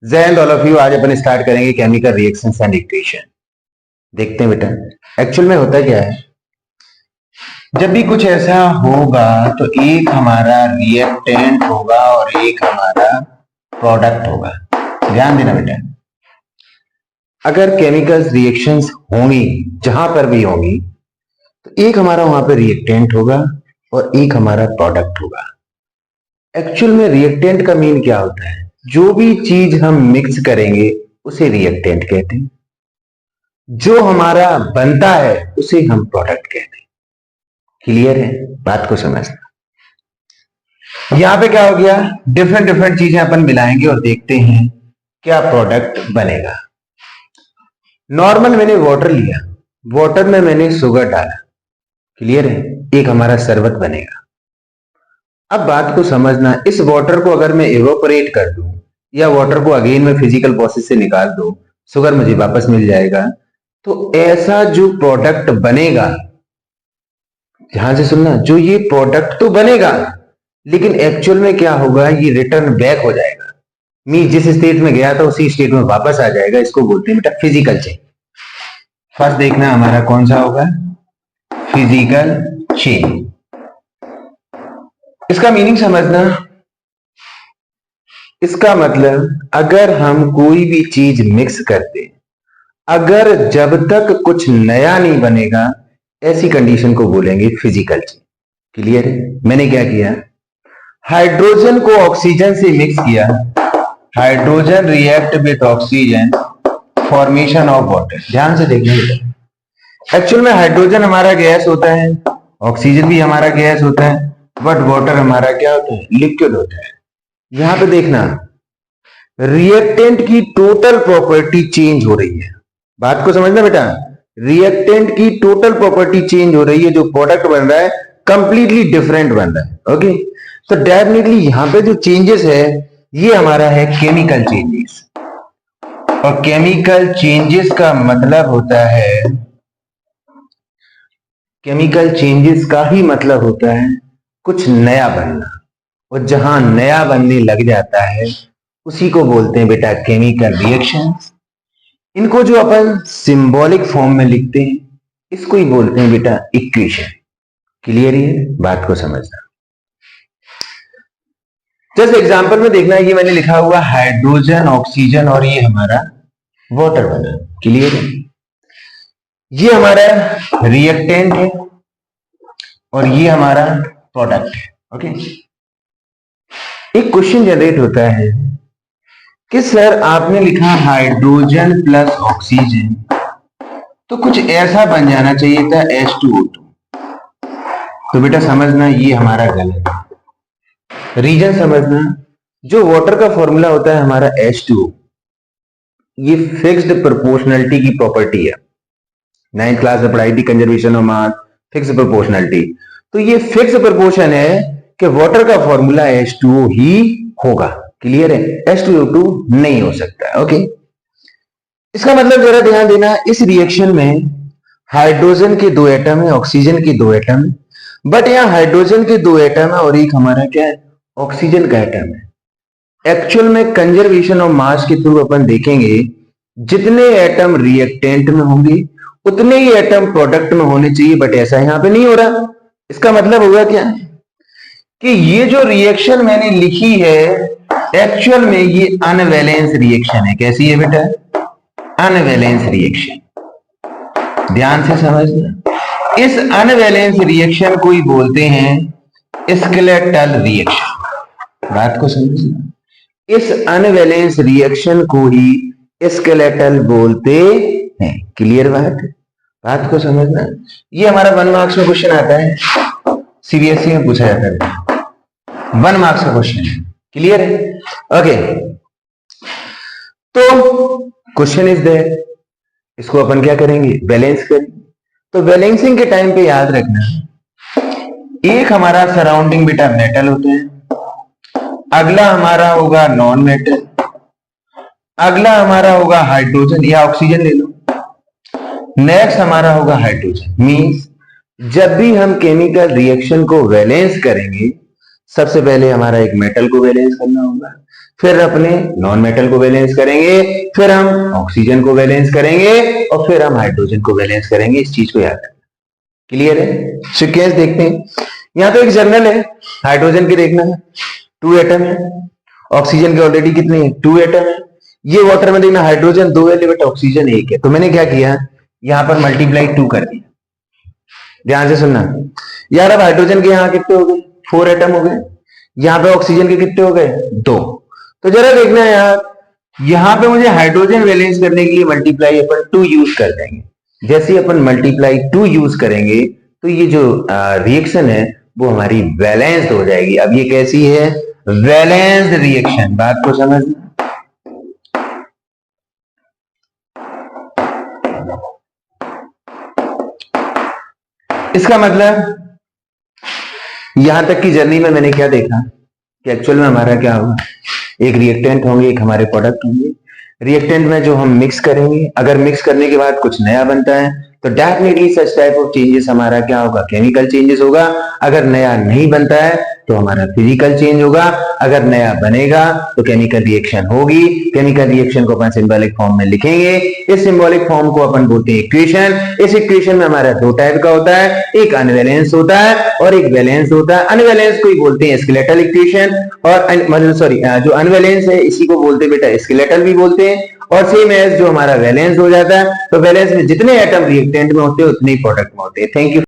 जय Hind all of you. आज अपन start करेंगे केमिकल रिएक्शंस एंड इक्वेशन। देखते हैं बेटा एक्चुअल में होता क्या है। जब भी कुछ ऐसा होगा तो एक हमारा रिएक्टेंट होगा और एक हमारा प्रोडक्ट होगा। ध्यान देना बेटा, अगर केमिकल रिएक्शंस होंगी जहां पर भी होंगी तो एक हमारा वहां पर रिएक्टेंट होगा और एक हमारा प्रोडक्ट होगा। एक्चुअल में रिएक्टेंट का मीन क्या होता है? जो भी चीज हम मिक्स करेंगे उसे रिएक्टेंट कहते हैं, जो हमारा बनता है उसे हम प्रोडक्ट कहते हैं। क्लियर है? बात को समझना। यहां पे क्या हो गया, डिफरेंट डिफरेंट चीजें अपन मिलाएंगे और देखते हैं क्या प्रोडक्ट बनेगा। नॉर्मल मैंने वाटर लिया, वाटर में मैंने शुगर डाला, क्लियर है? एक हमारा शरबत बनेगा। अब बात को समझना, इस वाटर को अगर मैं इवोपरेट कर दूं या वाटर को अगेन में फिजिकल प्रोसेस से निकाल दूं, शुगर मुझे वापस मिल जाएगा। तो ऐसा जो प्रोडक्ट बनेगा, ध्यान से सुनना, जो ये प्रोडक्ट तो बनेगा लेकिन एक्चुअल में क्या होगा, ये रिटर्न बैक हो जाएगा। मी जिस स्टेट में गया था उसी स्टेट में वापस आ जाएगा। इसको बोलते हैं बेटा फिजिकल चेंज। फर्स्ट देखना हमारा कौन सा होगा, फिजिकल चेंज। इसका मीनिंग समझना, इसका मतलब अगर हम कोई भी चीज मिक्स करते, अगर जब तक कुछ नया नहीं बनेगा, ऐसी कंडीशन को बोलेंगे फिजिकल चेंज। क्लियर है? मैंने क्या किया, हाइड्रोजन को ऑक्सीजन से मिक्स किया, hydrogen react with oxygen, formation of water. ध्यान से देखिए, एक्चुअल में हाइड्रोजन हमारा गैस होता है, ऑक्सीजन भी हमारा गैस होता है, बट वाटर हमारा क्या होता है, लिक्विड होता है। यहां पे देखना, रिएक्टेंट की टोटल प्रॉपर्टी चेंज हो रही है। बात को समझना बेटा, रिएक्टेंट की टोटल प्रॉपर्टी चेंज हो रही है, जो प्रोडक्ट बन रहा है कंप्लीटली डिफरेंट बन रहा है। ओके, तो डेफिनेटली यहां पे जो चेंजेस है ये हमारा है केमिकल चेंजेस। और केमिकल चेंजेस का मतलब होता है, केमिकल चेंजेस का ही मतलब होता है कुछ नया बनना। और जहां नया बनने लग जाता है उसी को बोलते हैं बेटा केमिकल रिएक्शंस। इनको जो अपन सिंबॉलिक फॉर्म में लिखते हैं इसको ही बोलते हैं बेटा इक्वेशन। क्लियर है? बात को समझना। जैसे एग्जांपल में देखना, ये मैंने लिखा हुआ हाइड्रोजन, ऑक्सीजन और ये हमारा वाटर बना। क्लियर है? ये हमारा रिएक्टेंट है और ये हमारा प्रोडक्ट है। ओके, एक क्वेश्चन जनरेट होता है कि सर आपने लिखा हाइड्रोजन प्लस ऑक्सीजन, तो कुछ ऐसा बन जाना चाहिए था H2O2। तो बेटा समझना ये हमारा गलत है। रीजन समझना, जो वाटर का फॉर्मूला होता है हमारा H2O, ये फिक्स्ड प्रोपोर्शनलिटी की प्रॉपर्टी है। 9th क्लास में पढ़ाई थी conservation of mass, fixed proportionality. तो ये फिक्स प्रोपोर्शन है कि वाटर का फॉर्मूला H2O ही होगा। क्लियर है? H2O2 नहीं हो सकता। ओके, इसका मतलब जरा ध्यान देना, इस रिएक्शन में हाइड्रोजन के 2 एटम है, ऑक्सीजन के 2 एटम है, बट यहां हाइड्रोजन के 2 एटम है और एक हमारा क्या है, ऑक्सीजन का एटम है। एक्चुअल में कंजर्वेशन ऑफ मास के थ्रू अपन देखेंगे जितने एटम रिएक्टेंट में होंगे उतने ही एटम प्रोडक्ट में होने चाहिए, बट ऐसा यहां पे नहीं हो रहा। इसका मतलब होगा क्या कि ये जो रिएक्शन मैंने लिखी है एक्चुअल में ये अनवैलेंस रिएक्शन है। कैसी है बेटा? अनवैलेंस रिएक्शन। ध्यान से समझना, इस अनवैलेंस रिएक्शन को ही बोलते हैं स्केलेटल रिएक्शन। बात को समझना, इस अनवैलेंस रिएक्शन को ही स्केलेटल बोलते हैं। क्लियर बात को समझना। ये हमारा 1 मार्क्स में क्वेश्चन आता है, सीबीएसई में पूछा जाता है, 1 मार्क्स का क्वेश्चन है। क्लियर है? ओके, तो क्वेश्चन इज देयर, इसको अपन क्या करेंगे, बैलेंस करेंगे। तो बैलेंसिंग के टाइम पे याद रखना, एक हमारा सराउंडिंग बेटा मेटल होते हैं, अगला हमारा होगा नॉन मेटल, अगला हमारा होगा हाइड्रोजन या ऑक्सीजन ले लो, नेक्स्ट हमारा होगा हाइड्रोजन। मींस जब भी हम केमिकल रिएक्शन को वैलेंस करेंगे सबसे पहले हमारा एक मेटल को वैलेंस करना होगा, फिर अपने नॉन मेटल को बैलेंस करेंगे, फिर हम ऑक्सीजन को बैलेंस करेंगे और फिर हम हाइड्रोजन को बैलेंस करेंगे। इस चीज को याद रखना। क्लियर है? सीक्वेंस देखते हैं। यहां तो एक जर्नल है, हाइड्रोजन की देखना है 2 एटम है, ऑक्सीजन के ऑलरेडी कितने हैं 2 एटम है। ये वाटर में देखना हाइड्रोजन 2 है बट ऑक्सीजन 1 है, तो मैंने क्या किया यहां पर मल्टीप्लाई 2 कर दिया। ध्यान से सुनना यार, अब हाइड्रोजन के यहां कितने हो गए 4 एटम हो गए, यहां पे ऑक्सीजन के कितने हो गए 2। तो जरा देखना यार, यहां पे मुझे हाइड्रोजन वैलेंस करने के लिए मल्टीप्लाई अपन 2 यूज कर देंगे। जैसे अपन मल्टीप्लाई 2 यूज करेंगे तो ये जो रिएक्शन है वो हमारी बैलेंस्ड हो जाएगी। अब ये कैसी है? Balanced reaction. बात को समझना। इसका मतलब यहां तक की जर्नी में मैंने क्या देखा कि एक्चुअल में हमारा क्या होगा, एक रिएक्टेंट होंगे, एक हमारे प्रोडक्ट होंगे। रिएक्टेंट में जो हम मिक्स करेंगे, अगर मिक्स करने के बाद कुछ नया बनता है तो definitely such type of changes हमारा क्या होगा, केमिकल चेंजेस होगा। अगर नया नहीं बनता है तो हमारा फिजिकल चेंज होगा। अगर नया बनेगा तो केमिकल रिएक्शन होगी। केमिकल रिएक्शन को अपन सिंबॉलिक फॉर्म में लिखेंगे। इस सिंबॉलिक फॉर्म को अपन बोलते हैं इक्वेशन। इस इक्वेशन में हमारा 2 टाइप का होता है, एक अनबैलेंस होता है और एक बैलेंस होता है। अनबैलेंस को ही बोलते हैं स्केलेटल इक्वेशन, और मतलब सॉरी, जो अनबैलेंस है इसी को बोलते हैं बेटा स्केलेटल भी बोलते हैं। और सेम एज जो हमारा बैलेंस हो जाता है, तो बैलेंस में जितने एटम रिएक्टेंट में होते हैं उतने ही प्रोडक्ट में होते हैं। Thank you.